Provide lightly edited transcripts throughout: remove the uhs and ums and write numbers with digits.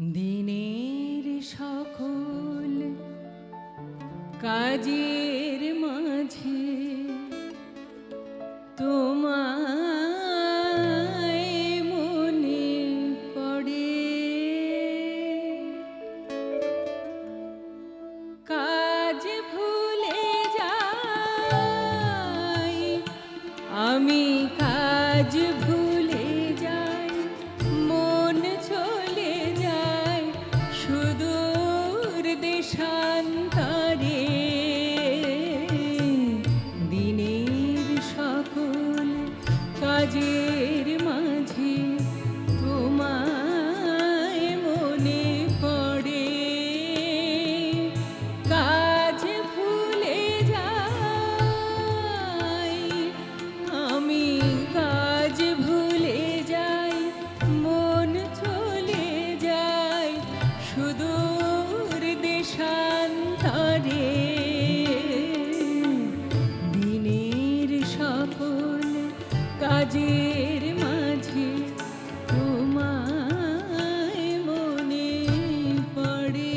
দিনের সকল কাজের মাঝে তোমায় মনে পড়ে, কাজ ভুলে যাই আমি, কাজ ভুলে যাই, মন চলে যায় সুদূর দেশান্তরে। দিনের সকল কাজের মাঝে তোমায় মনে পড়ে, কাজ ভুলে যাই আমি, কাজ ভুলে যাই, মন চলে যায় সুদূর দেশান্তরে। দিনের সকল কাজের মাঝে তোমায় মনে পড়ে।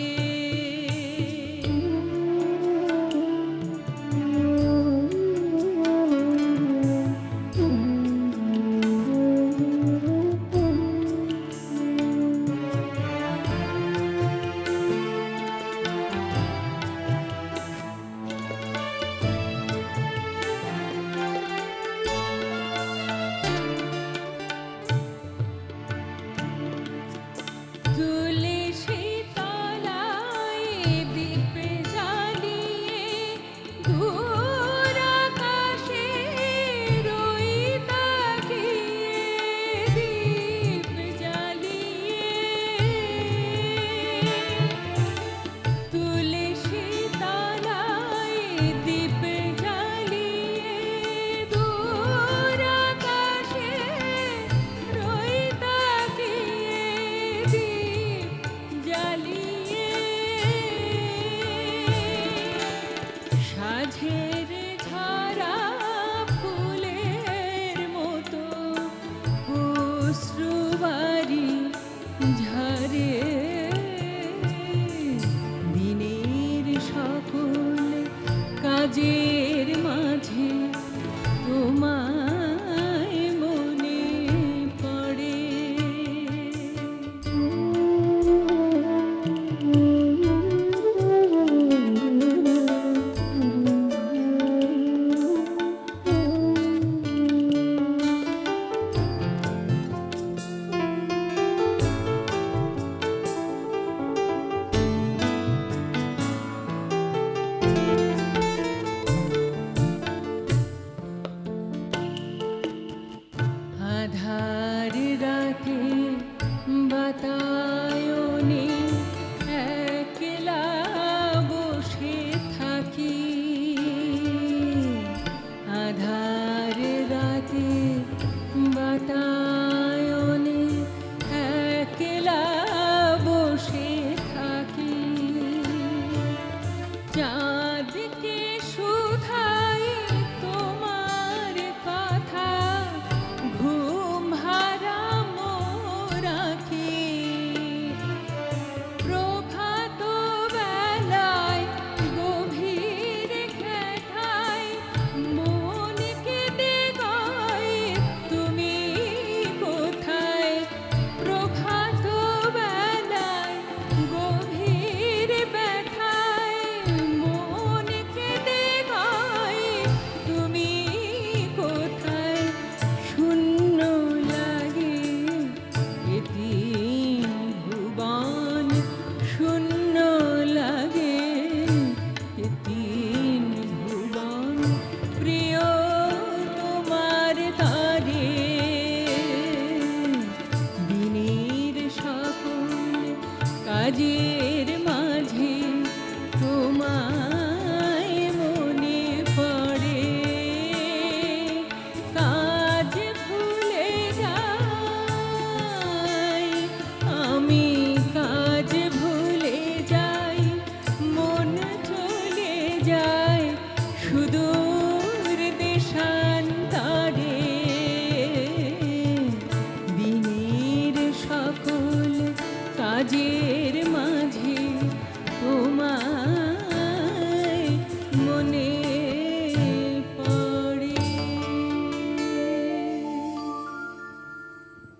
তুলসী তলায় দীপ জ্বালিয়ে দূর আকাশে রই তাকিয়ে, দীপ জ্বালিয়ে তুলসী তলায় দীপ জ্বালিয়ে দূর আকাশে রই তাকিয়ে, জ্বালিয়ে সাঝের ঝরা ফুলের মতো অশ্রুবারি ঝরে। দিনের সকল কাজের মাঝে তোমায় মনে পড়ে। আধার রাতে বাতায়নে একলা বসে থাকি, আধার রাতে বাতায়নে একলা বসে থাকি, চাঁদকে শুধাই তোমার কথা, ঘুম হারাম রাখি, প্রভাত বেলায় গভীর খেথায় মনকে দেখাই তুমি কোথায়, প্রভাত বেলায় গভীর ব্যথায় মনকে দেখাই তুমি কোথায়। শূন্য লাগে এ তিন ভুবন, শূন্য লাগে এ তিন ভুবন, প্রিয় তোমার তারে। দিনের সকল কাজের মাঝে তোমায় মনে পড়ে, কাজ ভুলে যাই আমি, কাজ ভুলে যাই, মন চলে যায় সুদূর দেশান্তরে। দিনের সকল কাজ কাজের মাঝে তোমায় মনে